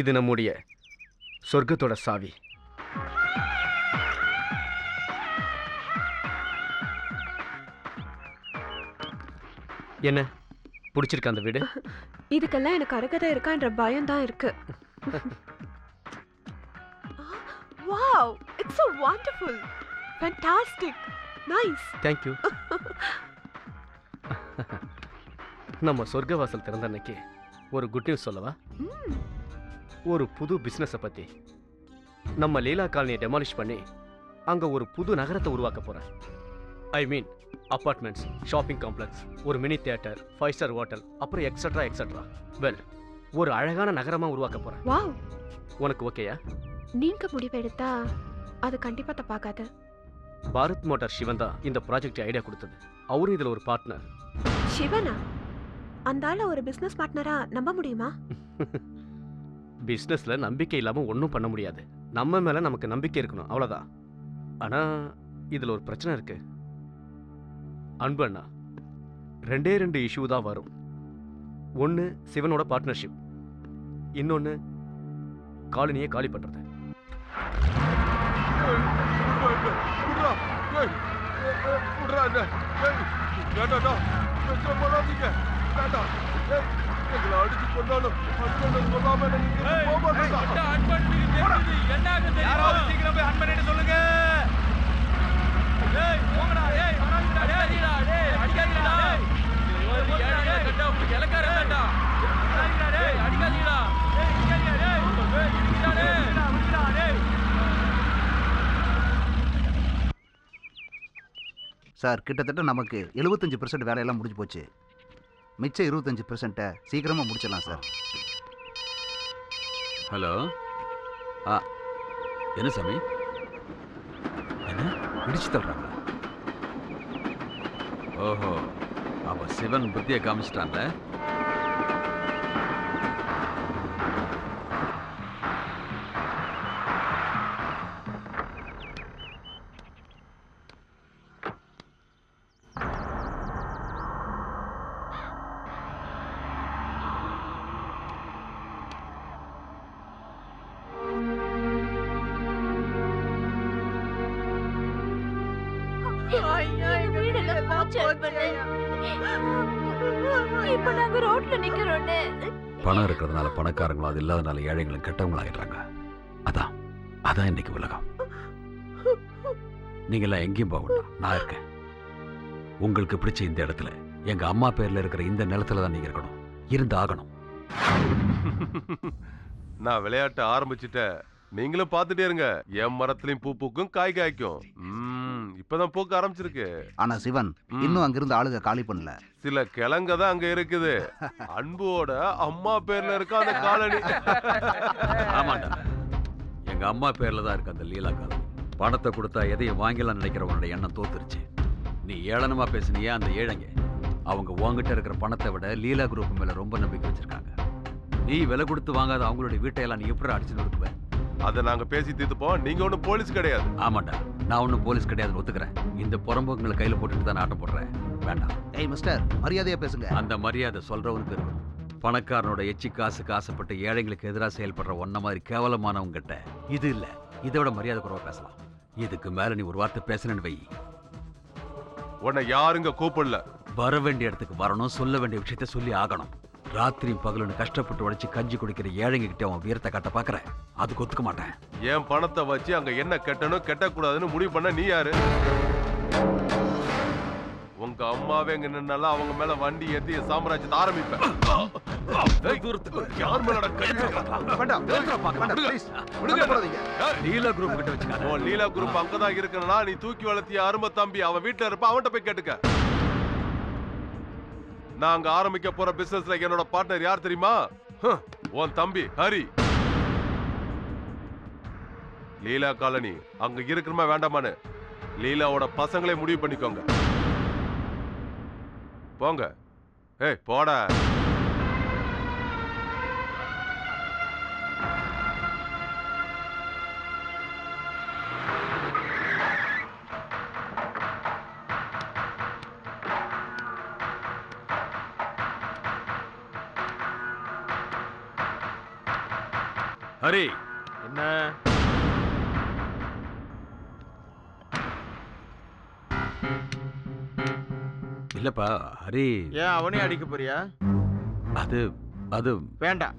இது நம்முடைய சொர்க்கத்தோட சாவி. என்ன பிடிச்சிருக்க அந்த வீடு? இதுக்கெல்லாம் எனக்கு அருகதை இருக்கான்ற பயம் தான் இருக்கு. Wow, it's so wonderful, fantastic, nice. Thank you. நம்ம சொர்க்கவாசல் திறந்த அன்னைக்கு ஒரு குட் நியூஸ் சொல்லவா? ஒரு புது பிசினஸை பத்தி. நம்ம லீலா காலனியை டெமாலிஷ் பண்ணி அங்க ஒரு புது நகரத்தை உருவாக்க போறேன். ஐ மீன் அபார்ட்மெண்ட்ஸ், ஷாப்பிங் காம்ப்ளெக்ஸ், ஒரு மினி தியேட்டர், 5 ஸ்டார் ஹோட்டல், அப்புறம் எக்ஸெட்ரா எக்ஸெட்ரா. வெல், ஒரு அழகான நகரமா உருவாக்க போறேன். வாவ், உனக்கு ஓகேயா? நீங்க முடிவெடுத்தா அது கண்டிப்பா தப்பாகாது. பாரத் மோட்டார் சிவன் தான் இந்த ப்ராஜெக்ட் ஐடியா கொடுத்தது. அவரும் இதுல ஒரு பார்ட்னர். சிவனா? அந்த ஆள ஒரு பிசினஸ் பார்ட்னரா நம்ப முடியுமா? பிசினஸ்ல நம்பிக்கை இல்லாம ஒன்றும் பண்ண முடியாது. நம்ம மேல நமக்கு நம்பிக்கை இருக்கணும், அவ்வளவுதான். ஆனா இதுல ஒரு பிரச்சனை இருக்கு. அன்பு அண்ணா, 2 இஷ்யூ தான் வரும். ஒன்னு சிவனோட பார்ட்னர்ஷிப், இன்னொன்னு காலனியை காலி பண்றது. சொல்லுங்க. சார், கிட்டத்தட்ட நமக்கு 75% வேலையெல்லாம் முடிஞ்சு போச்சு. மிச்சம் 25% சீக்கிரமாக முடிச்சிடலாம் சார். ஹலோ. என்ன சாமி? என்ன இடிச்சு தள்ளுறாங்க? ஓஹோ, அவ சிவன் புத்தியை காமிச்சிட்டான்ல. பணம் இருக்கிறதுனால பணக்காரங்களும், அது இல்லாதனால ஏழைகளும் கெட்டவங்களாயிடுறாங்க. அதான் இன்னைக்கு உலகம். நீங்க எல்லாம் எங்கேயும் போக வேண்டாம், நான் இருக்கேன். உங்களுக்கு பிடிச்ச இந்த இடத்துல, எங்க அம்மா பேர்ல இருக்கிற இந்த நிலத்துல தான் நீங்க இருக்கணும், இருந்து ஆகணும். நான் விளையாட்ட ஆரம்பிச்சுட்டேன், நீங்களும் பாத்துட்டே இருங்க. என் மரத்துலயும் பூ பூக்கும், காய் காய்க்கும். இப்பதான் பூக்க ஆரம்பிச்சிருக்கு. ஆனா சிவன் இன்னும் அங்கிருந்து ஆளுங்க காலி பண்ணல. சில கிழங்க தான் அங்க இருக்குது. அன்போட அம்மா பேர்ல இருக்க அந்த காலனி. ஆமாண்டா, எங்க அம்மா பேர்ல தான் இருக்கு அந்த லீலா காலனி. பணத்தை கொடுத்தா எதையும் வாங்கலாம் நினைக்கிறவனோட எண்ணம் தோத்துருச்சு. நீ ஏளனமா பேசுனியே அந்த ஏழைங்க, அவங்க உங்ககிட்ட இருக்கிற பணத்தை விட லீலா குரூப் மேல ரொம்ப நம்பிக்கை வச்சிருக்காங்க. நீ விலை கொடுத்து வாங்காத அவங்களுடைய வீட்டையெல்லாம் நீ எப்படி அடிச்சு நொறுக்குவேன்? அதை நாங்க பேசி தீர்த்துப்போம். நீங்க ஒன்னும் போலீஸ் கிடையாது. ஆமாண்டா, நான் ஒன்னும் போலீஸ் கிடையாதுன்னு ஒத்துக்கிறேன். இந்த புறம்போக்குங்களை கையில போட்டுட்டு தான் ஆட்டம் போடுறேன். வேண்டாம். ஏய் மிஸ்டர், மரியாதையா பேசுங்க. அந்த மரியாதை சொல்றவனுக்கு இருக்கணும். பணக்காரனோட எச்சி காசுக்கு ஆசைப்பட்டு ஏழைங்களுக்கு எதிராக செயல்படுற ஒன்ன மாதிரி கேவலமானவங்க கிட்ட இது இல்ல, இதோட மரியாதை குறைவா பேசலாம். இதுக்கு மேல நீ ஒரு வார்த்தை பேசணும்னு வை, உன்னை யாருங்க கூப்பிடல. வர வேண்டிய இடத்துக்கு வரணும், சொல்ல வேண்டிய விஷயத்த சொல்லி ஆகணும். ராத்திரியும் பகலுன்னு கஷ்டப்பட்டு உழைச்சி கஞ்சி குடிக்கிற ஏழைங்க கிட்ட அவன் வீரத்தை காட்ட பாக்குற, அதுக்கு ஒத்துக்க மாட்டேன். என் பணத்தை வச்சு அங்க என்ன கட்டணும் கட்டக்கூடாதுன்னு முடிவு பண்ண நீ யாரு? உங்க அம்மாவே எங்க நின்னால அவங்க மேல வண்டி ஏத்தி சாம்ராஜ்யத்தை ஆரம்பிப்பேன். லீலா குரூப் கிட்ட வச்சுக்காத. லீலா குரூப் அங்கதான் இருக்கணும்னா நீ தூக்கி வளர்த்திய அருமை தம்பி அவன் வீட்டுல இருப்ப, அவன்கிட்ட போய் கேட்டுக்க. நான் அங்க ஆரம்பிக்க போற பிசினஸ்ல என்னோட பார்ட்னர் யார் தெரியுமா? உன் தம்பி ஹரி. லீலா காலனி அங்க இருக்கணுமா வேண்டாமான்னு லீலாவோட பசங்களே முடிவு பண்ணிக்கோங்க. போங்க. ஏய் போடா. ஹரி, என்ன இல்லப்பா ஹரி, ஏன் அவனே அடிக்க போறியா? அது அது வேண்டாம்.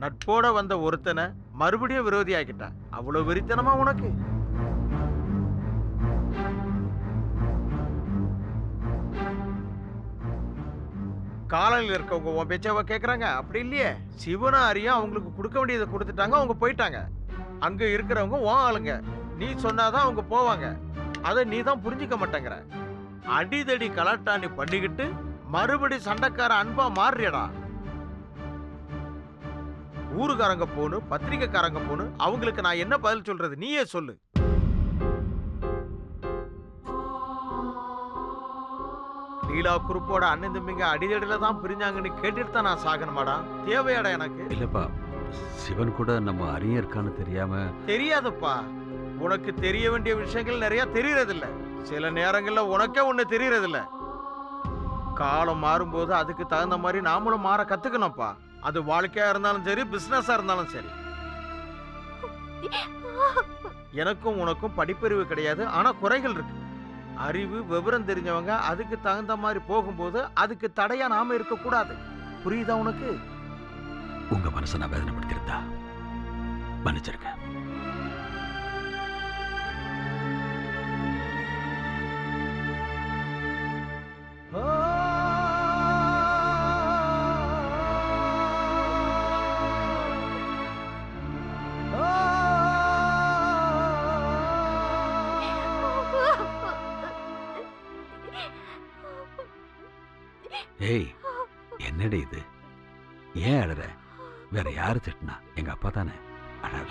நட்போட வந்த ஒருத்தனை மறுபடியும் விரோதி ஆக்கிட்டான். அவ்வளவு வெறித்தனமா உனக்கு? காலையில் இருக்கவங்க உன் பேச்சவ கேக்குறாங்க. அப்படி இல்லையே. சிவனும் அரியும் அவங்களுக்கு கொடுக்க வேண்டியதை கொடுத்துட்டாங்க, அவங்க போயிட்டாங்க. அங்க இருக்கிறவங்க உன் ஆளுங்க. நீ சொன்னாதான் அவங்க போவாங்க. அதை நீ தான் புரிஞ்சுக்க மாட்டேங்கிற. அடிதடி கலாட்டாணி பண்ணிக்கிட்டு மறுபடி சண்டைக்கார அன்பா மாறுறியடா. ஊருக்காரங்க போனு, பத்திரிக்கைக்காரங்க போனு, அவங்களுக்கு நான் என்ன பதில் சொல்றது? நீயே சொல்லு. லீலா குரூப்போட அண்ணன் தம்பிங்க அடிதடியில தான் பிரிஞ்சாங்கன்னு கேட்டுட்டு தான் நான் சாகணுமாடா? தேவையாடா எனக்கு? இல்லப்பா, சிவன் கூட நம்ம அரிய இருக்கான்னு தெரியாம. தெரியாதுப்பா. உனக்கு தெரிய வேண்டிய விஷயங்கள் நிறைய தெரியறதில்ல. சில நேரங்கள்ல உனக்கே ஒண்ணு தெரியறதில்ல. காலம் மாறும்போது அதுக்கு தகுந்த மாதிரி நாமளும் மாற கத்துக்கணும்ப்பா. அது வாழ்க்கையா இருந்தாலும் சரி, பிசினஸா இருந்தாலும் சரி. எனக்கும் உனக்கும் படிப்பறிவு கிடையாது, ஆனா குறைகள் இருக்கு. அறிவு விவரம் தெரிஞ்சவங்க அதுக்கு தகுந்த மாதிரி போகும்போது அதுக்கு தடையா நாம இருக்க கூடாது. புரியுதா உனக்கு? உங்க மனசை நான் வேதனைப்படுத்திருந்தா மன்னிச்சிருக்க. ஏய், என்னடி இது? ஏன் அழற? வேற யாரு திட்டினா? எங்க அப்பா தானே. அழாத.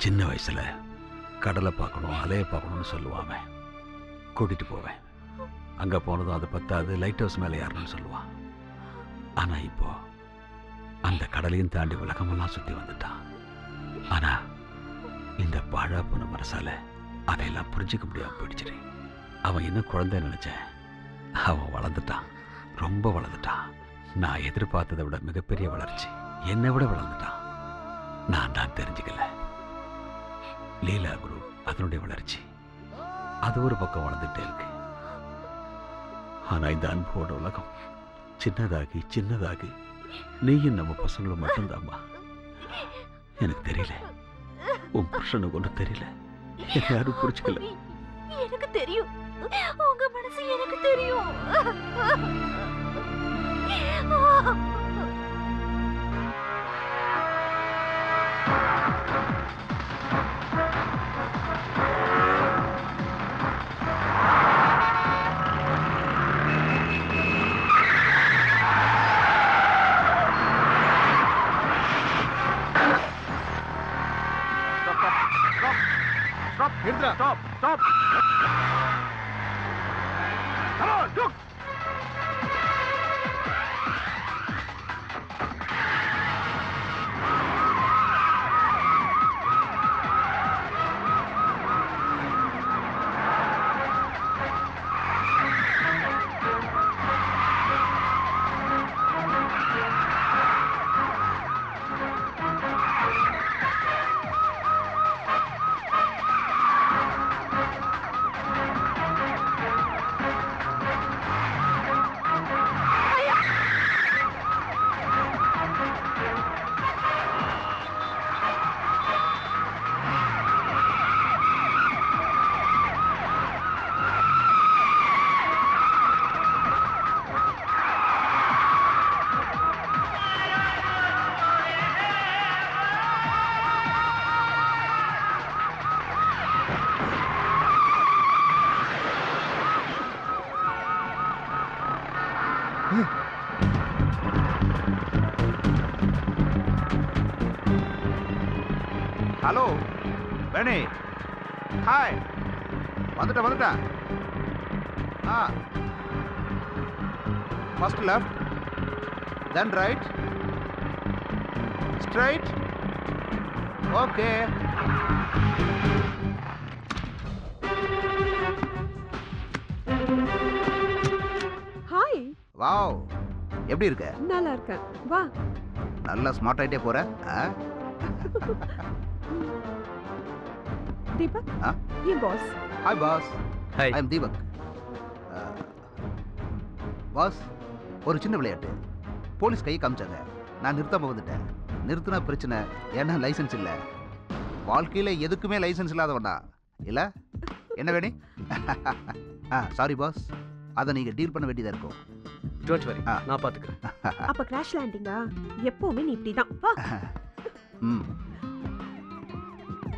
சின்ன வயசுல கடலை பார்க்கணும், அலையை பார்க்கணும்னு சொல்லுவான். கூட்டிட்டு போவேன். அங்க போனதும் அது பத்தாது, லைட் ஹவுஸ் மேல யாருன்னு சொல்லுவான். ஆனா இப்போ அந்த கடலையும் தாண்டி உலகமெல்லாம் சுத்தி வந்துட்டான். ஆனா இந்த பாழா போன மனசால அதையெல்லாம் புரிஞ்சுக்க முடியாம போயிடுச்சு. அவன் என்ன குழந்தை நினைச்சேன். அவன் வளர்ந்துட்டான், ரொம்ப வளர்ந்துட்டான். நான் எதிர்பார்த்ததை விட மிகப்பெரிய வளர்ச்சி. என்னை விட வளர்ந்துட்டான். நான் தான் தெரிஞ்சுக்கல. லீலா குரு அதனுடைய வளர்ச்சி அது ஒரு பக்கம் வளர்ந்துட்டே இருக்கு. ஆனா இந்த அன்போட உலகம் சின்னதாகி சின்னதாகி நீயும் நம்ம பசங்களும் மட்டும்தாம்மா. எனக்கு தெரியல, உன் புருஷனுக்கு ஒன்றும் தெரியல. யாரும் புரிச்சுக்கல. எனக்கு தெரியும், உங்க மனசு எனக்கு தெரியும். Stop! Stop! Come on, look! Hello Veni, hi. வந்துட்டேன். First left, then right, straight. Okay. Hi. Wow, எப்படி இருக்க? நல்லா இருக்கேன். வா. நல்லா ஸ்மார்ட் ஆயிட்டே போற. தீபக், என் boss. Hi boss. Hi. I am Deepak. Boss, ஒரு சின்ன விளையாட்டு. போலீஸ் கையை காமிச்சாங்க, நான் நிறுத்தாம வந்துட்டேன். நிறுத்தினா பிரச்சனை, ஏன்னா லைசன்ஸ் இல்லை. வாழ்க்கையில் எதுக்குமே லைசன்ஸ் இல்லாதவனா இல்லை? என்ன வேணும்? சாரி பாஸ், அதை நீங்கள் டீல் பண்ண வேண்டியதாக இருக்கும். டோன்ட் வரி, நான் பார்த்துக்கிறேன். அப்ப கிராஷ் லேண்டிங்கா? எப்பவுமே நீ இப்படிதான். வா. ம்,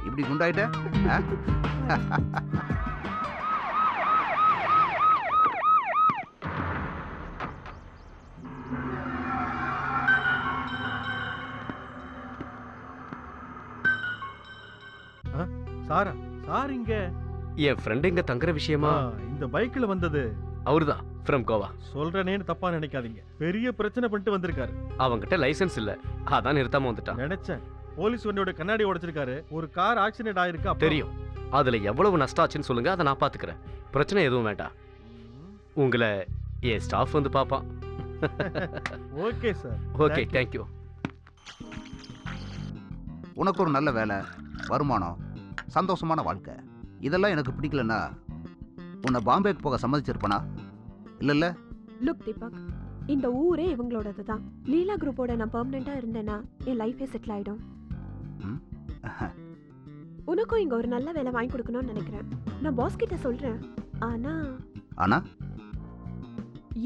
இப்படி குண்டாயிட்ட? சாரா, சார் இங்க என் ஃப்ரெண்டு இங்க தங்குற விஷயமா இந்த பைக்ல வந்தது அவர்தான், ஃப்ரம் கோவா. சொல்றேனேன்னு தப்பா நினைக்காதீங்க, பெரிய பிரச்சனை பண்ணிட்டு வந்திருக்காரு. அவங்கிட்ட லைசென்ஸ் இல்ல, அதான் நிறுத்தாம வந்துட்டான். நினைச்சேன், போலீஸ் வண்டியோட கண்ணாடி உடைச்சிருக்காரு. ஒரு கார் ஆக்சிடென்ட் ஆயிருக்கு. அப்புறம் தெரியும், அதுல எவ்வளவு நஷ்டம் ஆச்சுன்னு சொல்லுங்க, அதை நான் பாத்துக்கிறேன். பிரச்சனை எதுவும் வேண்டாம். உங்களை என் ஸ்டாஃப் வந்து பாப்பான். Okay sir. Okay, thank you. உனக்கு ஒரு நல்ல வேலை, வருமானம், சந்தோஷமான வாழ்க்கை, இதெல்லாம் எனக்கு பிடிக்கலன்னா உன்னை பாம்பேக்கு போக சம்மதிச்சிருப்பனா? இல்ல. லுக் தீபக், இந்த ஊரே இவங்களோடது தான். லீலா குரூப்போட நான் பெர்மனெண்டா இருந்தேன்னா என் லைஃபே செட்டில் ஆயிடும். உனக்கும் இங்க ஒரு நல்ல வேலை வாங்கி கொடுக்கணும்னு நினைக்கிறேன். நான் பாஸ் கிட்ட சொல்றேன். ஆனா ஆனா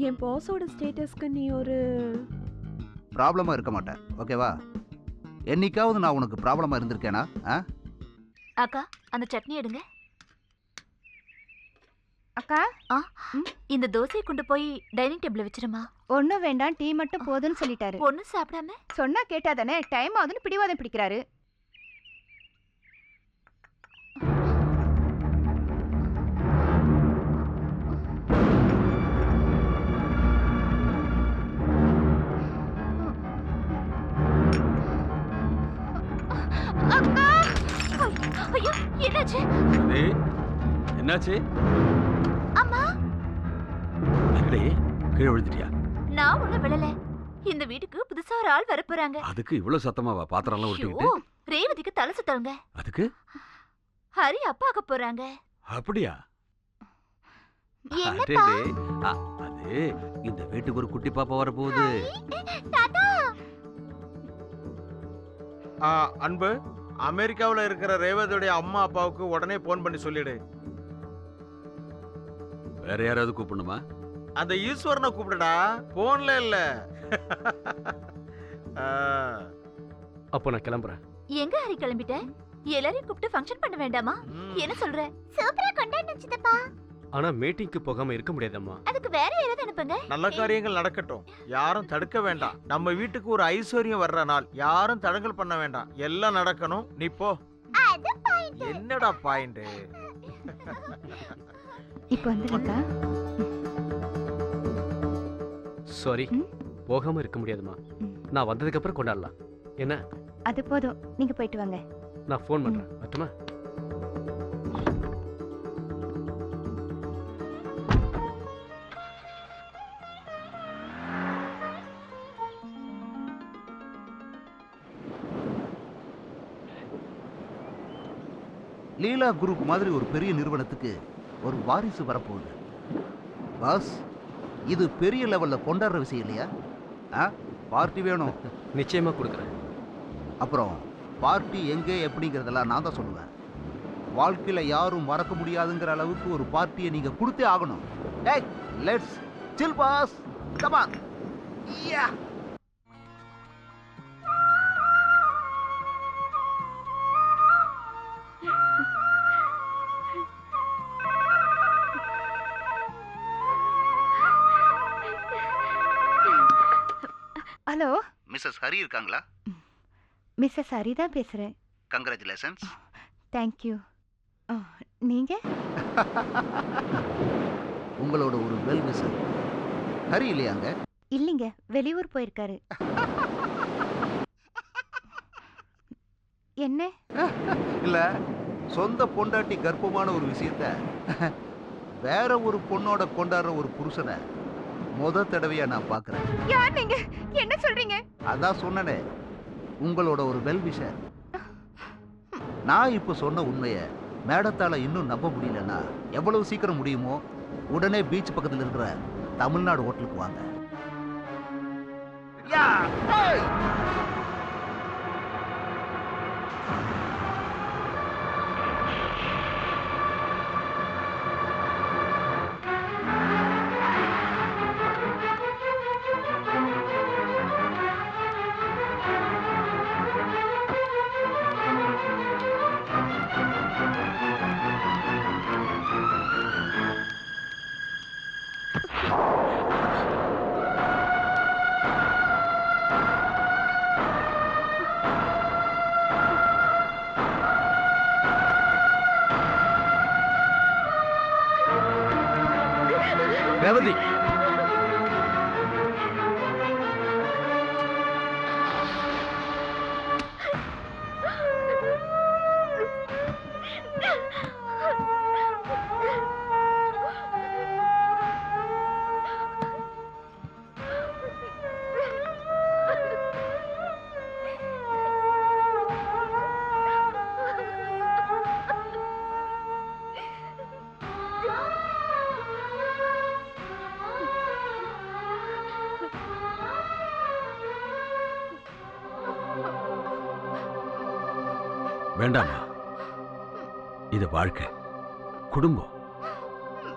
என் பாஸோட ஸ்டேட்டஸ்க்கு நீ ஒரு ப்ராப்ளமா இருக்க மாட்டேன், ஓகேவா? என்னைக்காவது நான் உனக்கு ப்ராப்ளமா இருந்திருக்கேனா? அக்கா, அந்த சட்னி எடுங்க. அக்கா, இந்த தோசையை கொண்டு போய் டைனிங் டேபிள்ல வச்சிருமா. ஒன்றும் வேண்டாம், டீ மட்டும் போதும்னு சொல்லிட்டாரு. ஒன்னும் சாப்பிடாம சொன்னா கேட்டாதானே, டைம் ஆகுதுன்னு பிடிவாதம் பிடிக்கிறாரு. அக்கா, ஐயோ, என்னாச்சு? என்னாச்சு? அம்மா, என்னடி கீழே விழுந்துட்டியா? நான் ஒண்ணு விழல. இந்த வீட்டுக்கு புதுசா ஒரு ஆள் வர போறாங்க. அதுக்கு இவ்வளவு சத்தமாவா பாத்திரம் எல்லாம் உருட்டிக்கிட்டு? ரேவதிக்கு தலை சுத்தவங்க. அதுக்கு ஹரி அப்பாக்க போறாங்க. அப்படியா? என்னப்பா? அது இந்த வீட்டுக்கு ஒரு குட்டி பாப்பா வர போகுது. தாத்தா, அன்பு, அமெரிக்காவில் இருக்கிற ரேவதியுடைய அம்மா அப்பாவுக்கு உடனே போன் பண்ணி சொல்லிடு. வேற யாராவது கூப்பிடணுமா? அந்த ஈஸ்வரனை கூப்பிடுடா, போன்ல இல்ல. அப்போ நான் கிளம்புறேன். எங்க ஹரி கிளம்பிட்ட? எல்லாரையும் கூப்பிட்டு ஃபங்க்ஷன் பண்ண வேண்டாமா? என்ன சொல்ற? சூப்பரா கொண்டாடணும் சித்தப்பா. ஆனா மீட்டிங்க்கு போகாம இருக்க முடியாதம்மா. அதுக்கு வேற யாராவது அனுப்புங்க. நல்ல காரியங்கள் நடக்கட்டும், யாரும் தடுக்க வேண்டாம். நம்ம வீட்டுக்கு ஒரு ஐஸ்வர்யம் வர்ற நாள், யாரும் தடங்கல் பண்ண வேண்டாம். எல்லாம் நடக்கணும், நீ போ. என்னடா பாயிண்ட்? இப்போ வந்துருக்கா? சாரி, போகாம இருக்க முடியாதுமா. நான் வந்ததுக்கு அப்புறம் கொண்டாடலாம். என்ன? அது போதும், நீங்க போயிட்டு வாங்க. நான் ஃபோன் பண்றேன். மட்டுமா? லீலா குரூப் மாதிரி ஒரு பெரிய நிறுவனத்துக்கு ஒரு வாரிசு வரப்போகுது. பாஸ், இது பெரிய லெவல்ல கொண்டாடுற விஷயம் இல்லையா? பார்ட்டி வேணும். நிச்சயமா கொடுக்குறேன். அப்புறம் பார்ட்டி எங்கே எப்படிங்கிறதெல்லாம் நான் தான் சொல்லுவேன். வாழ்க்கையில் யாரும் மறக்க முடியாதுங்கிற அளவுக்கு ஒரு பார்ட்டியை நீங்க கொடுத்தே ஆகணும். ஏய், let's chill boss, come on. Yeah. Hello, Mrs Hari இருக்காங்களா? மிஸ்ஸஸ் ஹரி தான் பேசுறேன். கங்க்ராச்சுலேஷன்ஸ். தேங்க்யூ. நீங்க? உங்களோட ஒரு வெல் விஷர். ஹரி இல்லையாங்க? இல்லைங்க, வெளியூர் போயிருக்காரு. என்ன? இல்ல, சொந்த பொண்டாட்டி கர்ப்பமான ஒரு விஷயத்த வேற ஒரு பொண்ணோட கொண்டாடுற ஒரு புருஷனை முத தடவையா நான் பார்க்கறேன். யார் நீங்க? என்ன சொல்றீங்க? அதான் சொன்னனே, உங்களோட ஒரு வெல் விஷர். நான் இப்போ சொன்ன உண்மையை மேடத்தால இன்னும் நம்ப முடியலன்னா எவ்வளவு சீக்கிரம் முடியுமோ உடனே பீச் பக்கத்தில் இருக்கிற தமிழ்நாடு ஹோட்டலுக்கு வாங்க. ரேவதி, வேண்டாமா? இது வாழ்க்கை, குடும்பம்.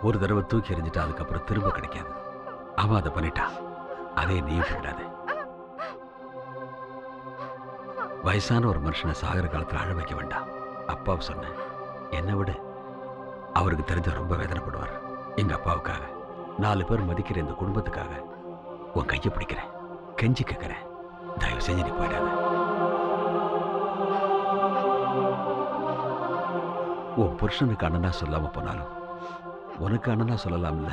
ஒரு தடவை தூக்கி எறிஞ்சிட்டா அதுக்கப்புறம் திரும்ப கிடைக்காது. அவன் அதை பண்ணிட்டான், அதே நீயும் பண்ணிடாத. வயசான ஒரு மனுஷனை சாகர காலத்தில் அழ வைக்க வேண்டாம். அப்பாவை சொன்னேன், என்னை விட அவருக்கு தெரிஞ்ச ரொம்ப வேதனைப்படுவார். எங்க அப்பாவுக்காக, 4 பேர் மதிக்கிற இந்த குடும்பத்துக்காக உன் கையை பிடிக்கிறேன், கெஞ்சி கேட்கிறேன், தயவு செஞ்சு நீ போயிடாத. உன் புருஷனுக்கு அண்ணனா சொல்லாம போனாலும் உனக்கு அண்ணனா சொல்லலாம்ல,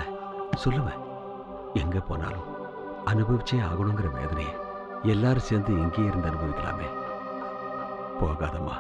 சொல்லுவேன். எங்க போனாலும் அனுபவிச்சே ஆகணுங்கிற வேதனையை எல்லாரும் சேர்ந்து எங்கேயே இருந்து அனுபவிக்கலாமே. போகாதம்மா.